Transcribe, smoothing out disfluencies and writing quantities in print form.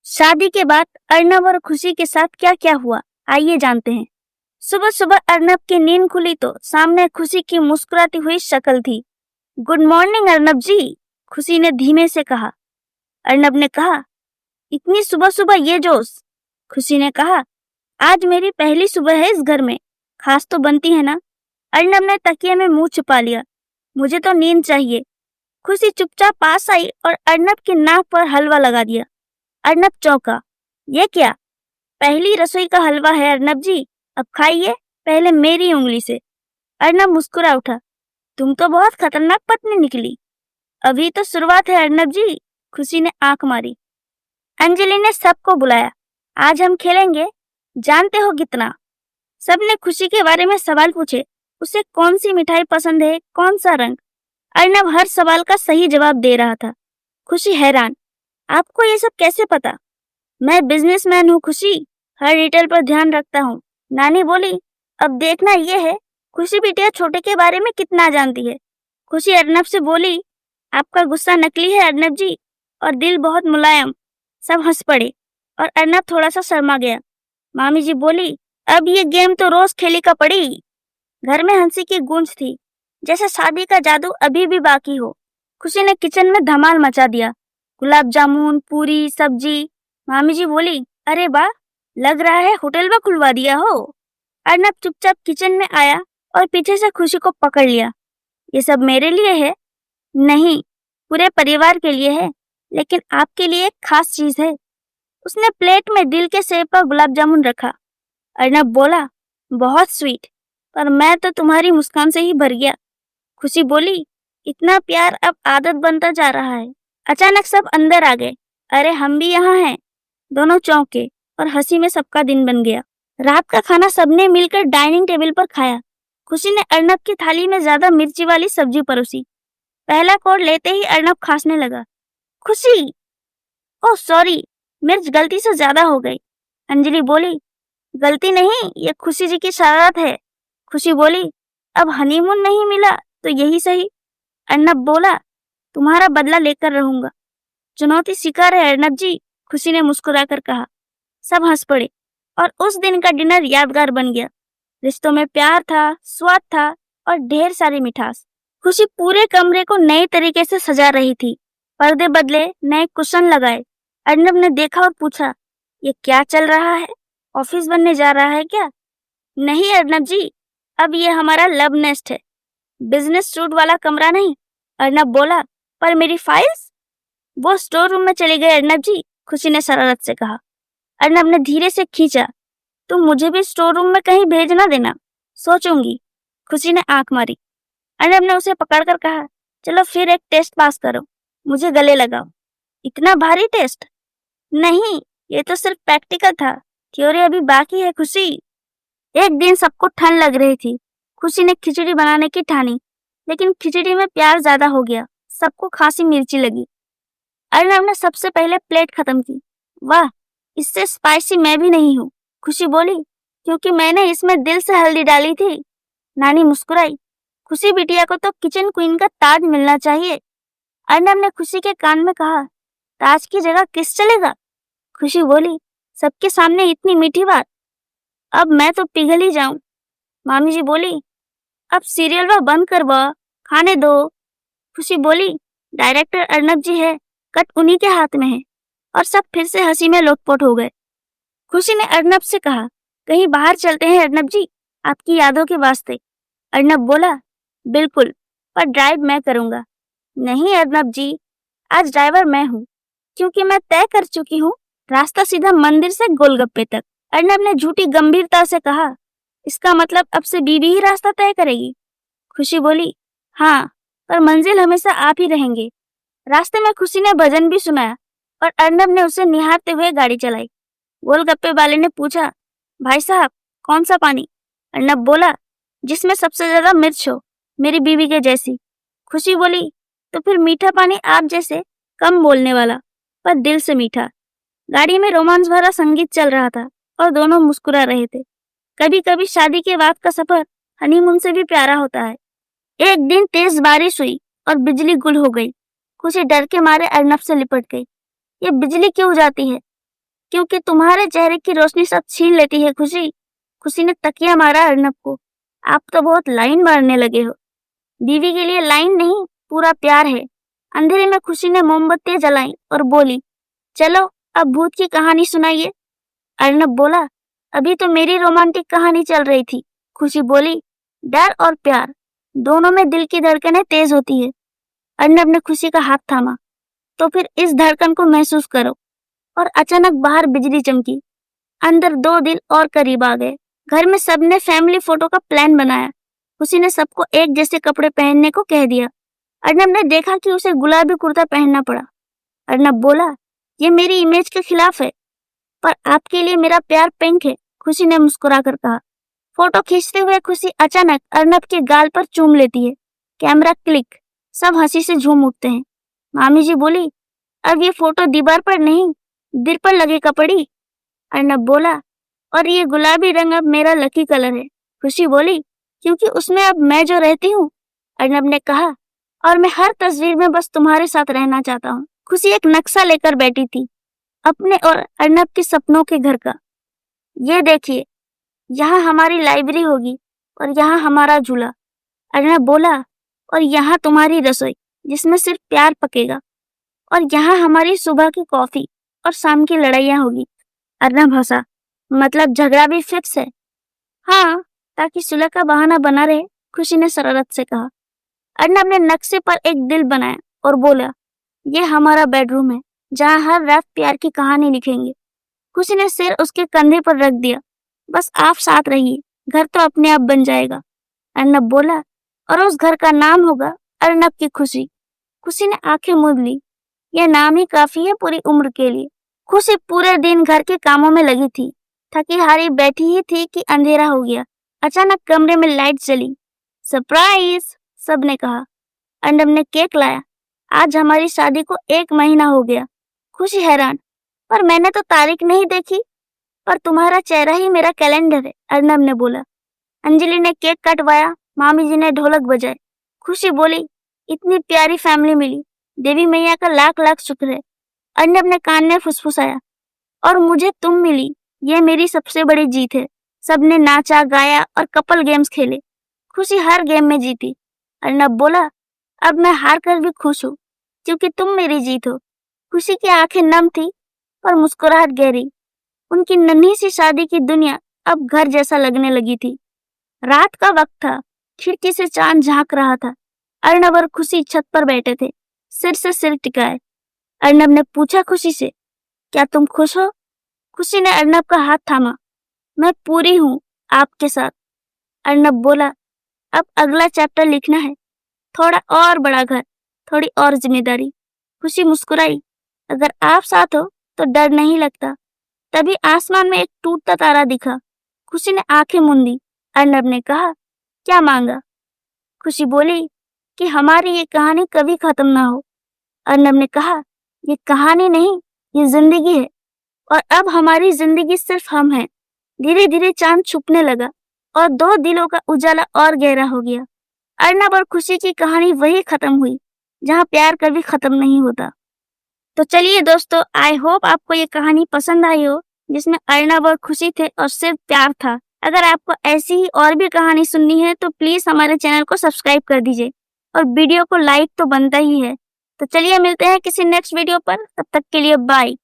शादी के बाद अर्नब और खुशी के साथ क्या क्या हुआ, आइए जानते हैं। सुबह सुबह अर्नब की नींद खुली तो सामने खुशी की मुस्कुराती हुई शक्ल थी। गुड मॉर्निंग अर्नब जी, खुशी ने धीमे से कहा। अर्नब ने कहा, इतनी सुबह सुबह ये जोश? खुशी ने कहा, आज मेरी पहली सुबह है इस घर में, खास तो बनती है ना। अर्नब ने तकिए में मुंह छुपा लिया। मुझे तो नींद चाहिए। खुशी चुपचाप पास आई और अर्नब की नाक पर हलवा लगा दिया। अर्नब चौंका। ये क्या? पहली रसोई का हलवा है अर्नब जी, अब खाइए, पहले मेरी उंगली से। अर्नब मुस्कुरा उठा। तुम तो बहुत खतरनाक पत्नी निकली। अभी तो शुरुआत है अर्नब जी, खुशी ने आंख मारी। अंजलि ने सबको बुलाया। आज हम खेलेंगे, जानते हो कितना। सबने खुशी के बारे में सवाल पूछे। उसे कौन सी मिठाई पसंद है, कौन सा रंग। अर्नब हर सवाल का सही जवाब दे रहा था। खुशी हैरान। आपको ये सब कैसे पता? मैं बिजनेसमैन हूँ खुशी, हर डिटेल पर ध्यान रखता हूँ। नानी बोली, अब देखना ये है खुशी बिटिया छोटे के बारे में कितना जानती है। खुशी अर्नब से बोली, आपका गुस्सा नकली है अर्नब जी, और दिल बहुत मुलायम। सब हंस पड़े और अर्नब थोड़ा सा शर्मा गया। मामी जी बोली, अब ये गेम तो रोज खेली का पड़ी। घर में हंसी की गूंज थी, जैसे शादी का जादू अभी भी बाकी हो। खुशी ने किचन में धमाल मचा दिया। गुलाब जामुन, पूरी, सब्जी। मामी जी बोली, अरे वाह, लग रहा है होटल में खुलवा दिया हो। अर्नब चुपचाप किचन में आया और पीछे से खुशी को पकड़ लिया। ये सब मेरे लिए है? नहीं, पूरे परिवार के लिए है, लेकिन आपके लिए एक खास चीज है। उसने प्लेट में दिल के शेप पर गुलाब जामुन रखा। अर्नब बोला, बहुत स्वीट, पर मैं तो तुम्हारी मुस्कान से ही भर गया। खुशी बोली, इतना प्यार अब आदत बनता जा रहा है। अचानक सब अंदर आ गए। अरे हम भी यहाँ हैं। दोनों चौंके और हंसी में सबका दिन बन गया। रात का खाना सबने मिलकर डाइनिंग टेबल पर खाया। खुशी ने अर्नब की थाली में ज्यादा मिर्ची वाली सब्जी परोसी। पहला कोड लेते ही अर्नब खांसने लगा। खुशी, ओह सॉरी, मिर्च गलती से ज्यादा हो गई। अंजलि बोली, गलती नहीं, ये खुशी जी की शरारत है। खुशी बोली, अब हनीमून नहीं मिला तो यही सही। अर्नब बोला, तुम्हारा बदला लेकर रहूंगा। चुनौती स्वीकार है अर्नब जी, खुशी ने मुस्कुराकर कहा। सब हंस पड़े और उस दिन का डिनर यादगार बन गया। रिश्तों में प्यार था, स्वाद था और ढेर सारी मिठास। खुशी पूरे कमरे को नए तरीके से सजा रही थी। पर्दे बदले, नए कुशन लगाए। अर्नब ने देखा और पूछा, ये क्या चल रहा है? ऑफिस बनने जा रहा है क्या? नहीं अर्नब जी, अब ये हमारा लव नेस्ट है, बिजनेस सूट वाला कमरा नहीं। अर्नब बोला, पर मेरी फाइल्स? वो स्टोर रूम में चले गए अर्नब जी, खुशी ने शरारत से कहा। अर्नब ने धीरे से खींचा। तुम मुझे भी स्टोर रूम में कहीं भेज ना देना, सोचूंगी। खुशी ने आंख मारी। अर्नब ने उसे पकड़कर कहा, चलो फिर एक टेस्ट पास करो, मुझे गले लगाओ। इतना भारी टेस्ट? नहीं, ये तो सिर्फ प्रैक्टिकल था, थ्योरी अभी बाकी है खुशी। एक दिन सबको ठंड लग रही थी। खुशी ने खिचड़ी बनाने की ठानी, लेकिन खिचड़ी में प्यार ज्यादा हो गया। सबको खांसी मिर्ची लगी। अर्नब ने सबसे पहले प्लेट खत्म की। वाह, इससे स्पाइसी मैं भी नहीं हूँ, खुशी बोली, क्योंकि मैंने इसमें दिल से हल्दी डाली थी। नानी मुस्कुराई। खुशी बिटिया को तो किचन क्वीन का ताज मिलना चाहिए। अर्नब ने खुशी के कान में कहा, ताज की जगह किस चलेगा? खुशी बोली, सबके सामने इतनी मीठी बात, अब मैं तो पिघल ही जाऊं। मामी जी बोली, अब सीरियल वह बंद कर बा, खाने दो। खुशी बोली, डायरेक्टर अर्नब जी है, कट उन्हीं के हाथ में है। और सब फिर से हंसी में लोटपोट हो गए। खुशी ने अर्नब से कहा, कहीं बाहर चलते हैं अर्नब जी, आपकी यादों के वास्ते। अर्नब बोला, बिल्कुल, पर ड्राइव मैं करूंगा। नहीं अर्नब जी, आज ड्राइवर मैं हूँ, क्योंकि मैं तय कर चुकी हूँ रास्ता सीधा मंदिर से गोलगप्पे तक। अर्नब ने झूठी गंभीरता से कहा, इसका मतलब अब से बीवी ही रास्ता तय करेगी? खुशी बोली, हाँ, पर मंजिल हमेशा आप ही रहेंगे। रास्ते में खुशी ने भजन भी सुनाया और अर्नब ने उसे निहारते हुए गाड़ी चलाई। गोलगप्पे वाले ने पूछा, भाई साहब कौन सा पानी? अर्नब बोला, जिसमें सबसे ज्यादा मिर्च हो, मेरी बीवी के जैसी। खुशी बोली, तो फिर मीठा पानी आप जैसे, कम बोलने वाला पर दिल से मीठा। गाड़ी में रोमांस भरा संगीत चल रहा था और दोनों मुस्कुरा रहे थे। कभी कभी शादी के बाद का सफर हनीमून से भी प्यारा होता है। एक दिन तेज बारिश हुई और बिजली गुल हो गई। खुशी डर के मारे अर्नब से लिपट गई। ये बिजली क्यों जाती है? क्योंकि तुम्हारे चेहरे की रोशनी सब छीन लेती है खुशी। खुशी ने तकिया मारा अर्नब को। आप तो बहुत लाइन मारने लगे हो। बीवी के लिए लाइन नहीं, पूरा प्यार है। अंधेरे में खुशी ने मोमबत्तियां जलाई और बोली, चलो अब भूत की कहानी सुनाइए। अर्नब बोला, अभी तो मेरी रोमांटिक कहानी चल रही थी। खुशी बोली, डर और प्यार दोनों में दिल की धड़कनें तेज होती है। अर्नब ने खुशी का हाथ थामा। तो फिर इस धड़कन को महसूस करो। और अचानक बाहर बिजली चमकी। अंदर दो दिल और करीब आ गए। घर में सबने फैमिली फोटो का प्लान बनाया। खुशी ने सबको एक जैसे कपड़े पहनने को कह दिया। अर्नब ने देखा कि उसे गुलाबी कुर्ता पहनना पड़ा। अर्नब बोला, ये मेरी इमेज के खिलाफ है, पर आपके लिए मेरा प्यार पिंक है। खुशी ने मुस्कुरा कर कहा। फोटो खींचते हुए खुशी अचानक अर्नब के गाल पर चूम लेती है। कैमरा क्लिक, सब हंसी से झूम उठते हैं। मामी जी बोली, अब ये फोटो दीवार पर नहीं, दिल पर लगेगा पड़ी। अर्नब बोला, और ये गुलाबी रंग अब मेरा लकी कलर है। खुशी बोली, क्योंकि उसमें अब मैं जो रहती हूँ। अर्नब ने कहा, और मैं हर तस्वीर में बस तुम्हारे साथ रहना चाहता हूँ। खुशी एक नक्शा लेकर बैठी थी, अपने और अर्नब के सपनों के घर का। ये देखिए, यहाँ हमारी लाइब्रेरी होगी और यहाँ हमारा झूला। अर्नब बोला, और यहाँ तुम्हारी रसोई जिसमें सिर्फ प्यार पकेगा। और यहाँ हमारी सुबह की कॉफी और शाम की लड़ाइयाँ होगी। अर्नब हंसा, मतलब झगड़ा भी फिक्स है? हाँ, ताकि सुलह का बहाना बना रहे। खुशी ने शरारत से कहा। अर्नब ने नक्शे पर एक दिल बनाया और बोला, ये हमारा बेडरूम है, जहाँ हर रात प्यार की कहानी लिखेंगे। खुशी ने सिर उसके कंधे पर रख दिया। बस आप साथ रहिए, घर तो अपने आप बन जाएगा। अर्नब बोला, और उस घर का नाम होगा अर्नब की खुशी। खुशी ने आंखें मूंद ली। यह नाम ही काफी है पूरी उम्र के लिए। खुशी पूरे दिन घर के कामों में लगी थी। थकी हारी बैठी ही थी कि अंधेरा हो गया। अचानक कमरे में लाइट जली। सरप्राइज, सबने कहा। अर्नब ने केक लाया। आज हमारी शादी को 1 महीना हो गया। खुशी हैरान, पर मैंने तो तारीख नहीं देखी। पर तुम्हारा चेहरा ही मेरा कैलेंडर है, अर्नब ने बोला। अंजलि ने केक कटवाया। मामी जी ने ढोलक बजाए। खुशी बोली, इतनी प्यारी फैमिली मिली, देवी मैया का लाख लाख शुक्र है। अर्नब ने कान में फुसफुसाया, और मुझे तुम मिली, ये मेरी सबसे बड़ी जीत है। सबने नाचा गाया और कपल गेम्स खेले। खुशी हर गेम में जीती। अर्नब बोला, अब मैं हार कर भी खुश हूँ, क्योंकि तुम मेरी जीत हो। खुशी की आंखें नम थी और मुस्कुराहट गहरी। उनकी नन्ही सी शादी की दुनिया अब घर जैसा लगने लगी थी। रात का वक्त था। खिड़की से चांद झांक रहा था। अर्नब और खुशी छत पर बैठे थे, सिर से सिर टिकाए। अर्नब ने पूछा खुशी से, क्या तुम खुश हो? खुशी ने अर्नब का हाथ थामा। मैं पूरी हूँ आपके साथ। अर्नब बोला, अब अगला चैप्टर लिखना है। थोड़ा और बड़ा घर, थोड़ी और जिम्मेदारी। खुशी मुस्कुराई, अगर आप साथ हो तो डर नहीं लगता। तभी आसमान में एक टूटता तारा दिखा। खुशी ने आंखें मूंदी। अर्नब ने कहा, क्या मांगा? खुशी बोली कि हमारी ये कहानी कभी खत्म ना हो। अर्नब ने कहा, ये कहानी नहीं, ये जिंदगी है, और अब हमारी जिंदगी सिर्फ हम हैं। धीरे धीरे चांद छुपने लगा और दो दिलों का उजाला और गहरा हो गया। अर्नब और खुशी की कहानी वही खत्म हुई जहाँ प्यार कभी खत्म नहीं होता। तो चलिए दोस्तों, आई होप आपको ये कहानी पसंद आई हो, जिसमें अर्नब और खुशी थे और सिर्फ प्यार था। अगर आपको ऐसी ही और भी कहानी सुननी है तो प्लीज हमारे चैनल को सब्सक्राइब कर दीजिए, और वीडियो को लाइक तो बनता ही है। तो चलिए मिलते हैं किसी नेक्स्ट वीडियो पर, तब तक के लिए बाय।